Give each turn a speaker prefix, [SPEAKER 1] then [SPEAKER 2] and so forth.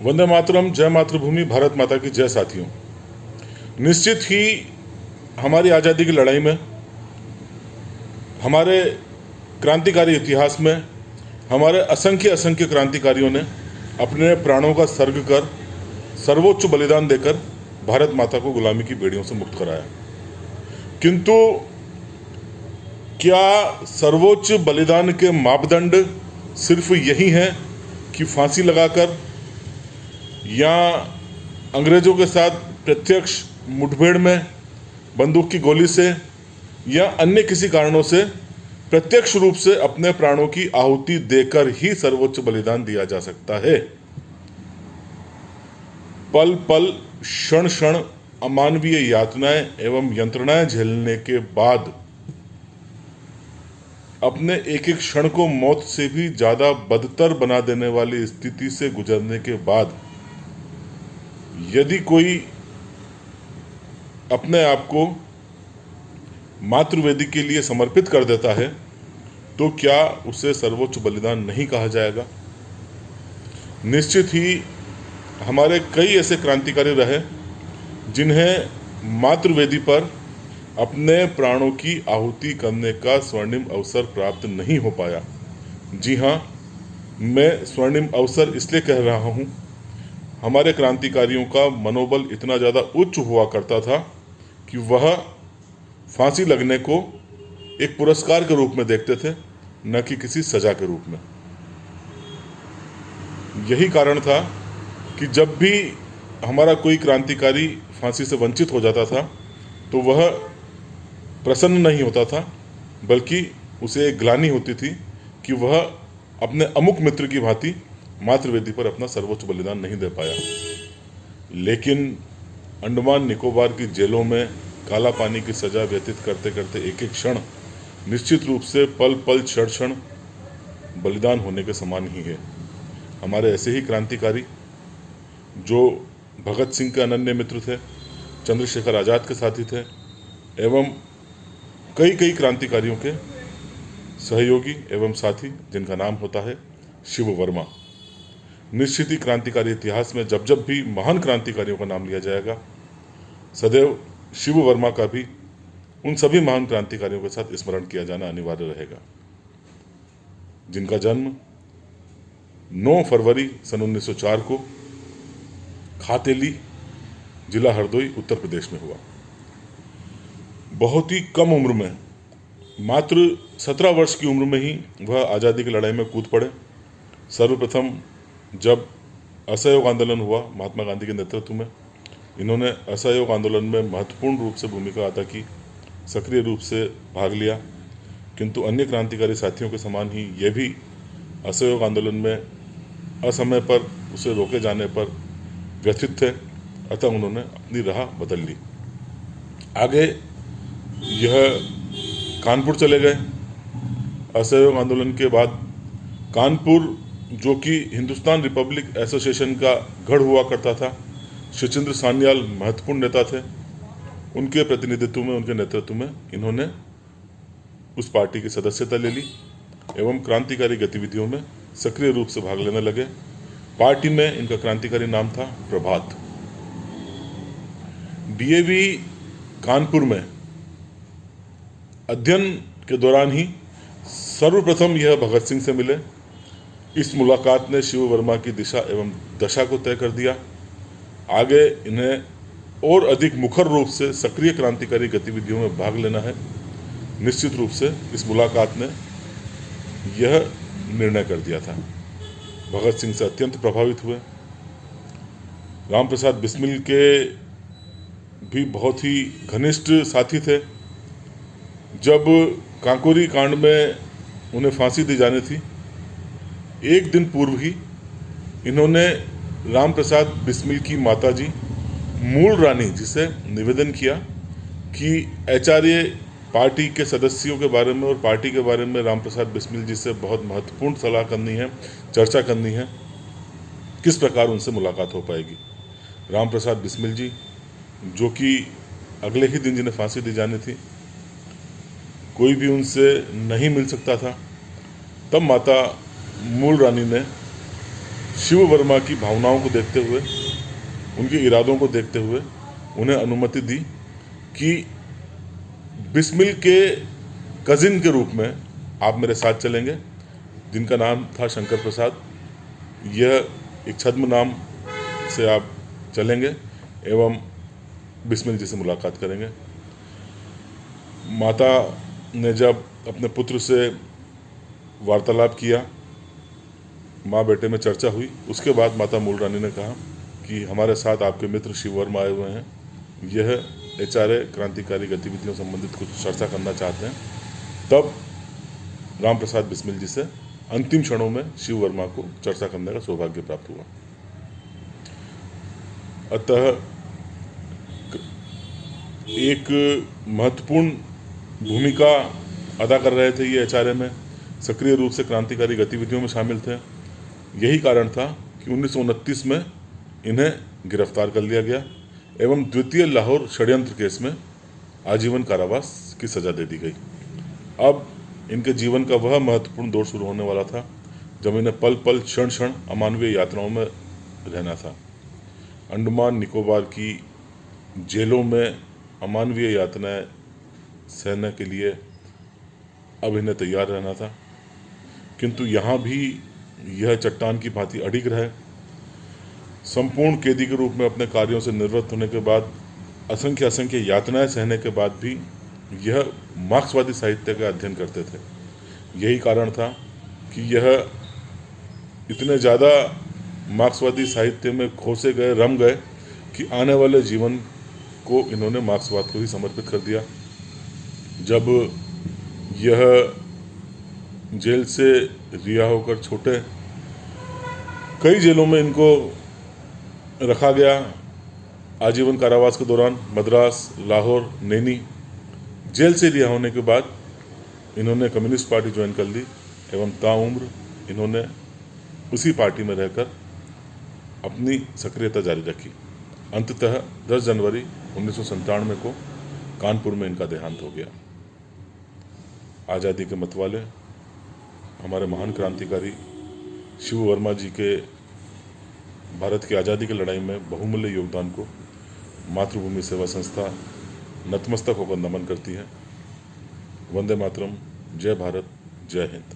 [SPEAKER 1] वंदे मातरम, जय मातृभूमि, भारत माता की जय। साथियों, निश्चित ही हमारी आज़ादी की लड़ाई में, हमारे क्रांतिकारी इतिहास में हमारे असंख्य असंख्य क्रांतिकारियों ने अपने प्राणों का सर्ग कर, सर्वोच्च बलिदान देकर भारत माता को गुलामी की बेड़ियों से मुक्त कराया। किंतु क्या सर्वोच्च बलिदान के मापदंड सिर्फ यही हैं कि फांसी लगाकर या अंग्रेजों के साथ प्रत्यक्ष मुठभेड़ में बंदूक की गोली से या अन्य किसी कारणों से प्रत्यक्ष रूप से अपने प्राणों की आहुति देकर ही सर्वोच्च बलिदान दिया जा सकता है? पल पल, क्षण क्षण अमानवीय यातनाएं एवं यंत्रणाएं झेलने के बाद, अपने एक एक क्षण को मौत से भी ज्यादा बदतर बना देने वाली स्थिति से गुजरने के बाद, यदि कोई अपने आप को मातृवेदी के लिए समर्पित कर देता है, तो क्या उसे सर्वोच्च बलिदान नहीं कहा जाएगा? निश्चित ही हमारे कई ऐसे क्रांतिकारी रहे जिन्हें मातृवेदी पर अपने प्राणों की आहुति करने का स्वर्णिम अवसर प्राप्त नहीं हो पाया। जी हाँ, मैं स्वर्णिम अवसर इसलिए कह रहा हूँ, हमारे क्रांतिकारियों का मनोबल इतना ज़्यादा उच्च हुआ करता था कि वह फांसी लगने को एक पुरस्कार के रूप में देखते थे, न कि किसी सजा के रूप में। यही कारण था कि जब भी हमारा कोई क्रांतिकारी फांसी से वंचित हो जाता था तो वह प्रसन्न नहीं होता था, बल्कि उसे एक ग्लानि होती थी कि वह अपने अमुक मित्र की भांति मातृवेदी पर अपना सर्वोच्च बलिदान नहीं दे पाया। लेकिन अंडमान निकोबार की जेलों में काला पानी की सजा व्यतीत करते करते एक एक क्षण निश्चित रूप से पल पल, क्षण क्षण बलिदान होने के समान ही है। हमारे ऐसे ही क्रांतिकारी जो भगत सिंह के अनन्य मित्र थे, चंद्रशेखर आज़ाद के साथी थे एवं कई कई क्रांतिकारियों के सहयोगी एवं साथी, जिनका नाम होता है शिव वर्मा। निश्चित ही क्रांतिकारी इतिहास में जब जब भी महान क्रांतिकारियों का नाम लिया जाएगा, सदैव शिव वर्मा का भी उन सभी महान क्रांतिकारियों के साथ स्मरण किया जाना अनिवार्य रहेगा, जिनका जन्म 9 फरवरी सन 1904 को खातेली, जिला हरदोई, उत्तर प्रदेश में हुआ। बहुत ही कम उम्र में, मात्र 17 वर्ष की उम्र में ही वह आज़ादी की लड़ाई में कूद पड़े। सर्वप्रथम जब असहयोग आंदोलन हुआ महात्मा गांधी के नेतृत्व में, इन्होंने असहयोग आंदोलन में महत्वपूर्ण रूप से भूमिका अदा की, सक्रिय रूप से भाग लिया। किंतु अन्य क्रांतिकारी साथियों के समान ही ये भी असहयोग आंदोलन में असमय पर उसे रोके जाने पर व्यथित थे, अतः उन्होंने अपनी राह बदल ली। आगे यह कानपुर चले गए। असहयोग आंदोलन के बाद कानपुर, जो कि हिंदुस्तान रिपब्लिक एसोसिएशन का गढ़ हुआ करता था, शचीन्द्र सान्याल महत्वपूर्ण नेता थे। उनके प्रतिनिधित्व में, उनके नेतृत्व में इन्होंने उस पार्टी की सदस्यता ले ली एवं क्रांतिकारी गतिविधियों में सक्रिय रूप से भाग लेने लगे। पार्टी में इनका क्रांतिकारी नाम था प्रभात। डीएवी कानपुर में अध्ययन के दौरान ही सर्वप्रथम यह भगत सिंह से मिले। इस मुलाकात ने शिव वर्मा की दिशा एवं दशा को तय कर दिया। आगे इन्हें और अधिक मुखर रूप से सक्रिय क्रांतिकारी गतिविधियों में भाग लेना है। निश्चित रूप से इस मुलाकात ने यह निर्णय कर दिया था। भगत सिंह से अत्यंत प्रभावित हुए। राम प्रसाद बिस्मिल के भी बहुत ही घनिष्ठ साथी थे। जब कांकोरी कांड में उन्हें फांसी दी जानी थी, एक दिन पूर्व ही इन्होंने राम प्रसाद बिस्मिल की माताजी मूल रानी जी से निवेदन किया कि आचार्य पार्टी के सदस्यों के बारे में और पार्टी के बारे में राम प्रसाद बिस्मिल जी से बहुत महत्वपूर्ण सलाह करनी है, चर्चा करनी है, किस प्रकार उनसे मुलाकात हो पाएगी। राम प्रसाद बिस्मिल जी, जो कि अगले ही दिन जिन्हें फांसी दी जानी थी, कोई भी उनसे नहीं मिल सकता था, तब माता मूल रानी ने शिव वर्मा की भावनाओं को देखते हुए, उनके इरादों को देखते हुए उन्हें अनुमति दी कि बिस्मिल के कजिन के रूप में आप मेरे साथ चलेंगे, जिनका नाम था शंकर प्रसाद। यह एक छद्म नाम से आप चलेंगे एवं बिस्मिल जी से मुलाकात करेंगे। माता ने जब अपने पुत्र से वार्तालाप किया, माँ बेटे में चर्चा हुई, उसके बाद माता मूल रानी ने कहा कि हमारे साथ आपके मित्र शिव वर्मा आए हुए हैं, यह HRA क्रांतिकारी गतिविधियों संबंधित कुछ चर्चा करना चाहते हैं। तब राम प्रसाद बिस्मिल जी से अंतिम क्षणों में शिव वर्मा को चर्चा करने का सौभाग्य प्राप्त हुआ। अतः एक महत्वपूर्ण भूमिका अदा कर रहे थे ये HRA में, सक्रिय रूप से क्रांतिकारी गतिविधियों में शामिल थे। यही कारण था कि 1929 में इन्हें गिरफ्तार कर लिया गया एवं द्वितीय लाहौर षड्यंत्र केस में आजीवन कारावास की सजा दे दी गई। अब इनके जीवन का वह महत्वपूर्ण दौर शुरू होने वाला था जब इन्हें पल पल क्षण क्षण अमानवीय यात्राओं में रहना था। अंडमान निकोबार की जेलों में अमानवीय यातनाएं सहने के लिए अब इन्हें तैयार रहना था, किंतु यहाँ भी यह चट्टान की भांति अडिग रहे। संपूर्ण कैदी के रूप में अपने कार्यों से निवृत्त होने के बाद, असंख्य यातनाएं सहने के बाद भी यह मार्क्सवादी साहित्य का अध्ययन करते थे। यही कारण था कि यह इतने ज़्यादा मार्क्सवादी साहित्य में खोसे गए, रम गए कि आने वाले जीवन को इन्होंने मार्क्सवाद को ही समर्पित कर दिया। जब यह जेल से रिहा होकर छोटे, कई जेलों में इनको रखा गया। आजीवन कारावास के दौरान मद्रास, लाहौर, नैनी। जेल से रिहा होने के बाद इन्होंने कम्युनिस्ट पार्टी ज्वाइन कर ली एवं ताउम्र इन्होंने उसी पार्टी में रहकर अपनी सक्रियता जारी रखी। अंततः 10 जनवरी 1997 को कानपुर में इनका देहांत हो गया। आज़ादी के मतवाले हमारे महान क्रांतिकारी शिव वर्मा जी के भारत की आज़ादी की लड़ाई में बहुमूल्य योगदान को मातृभूमि सेवा संस्था नतमस्तक होकर नमन करती है। वंदे मातरम। जय भारत, जय हिंद।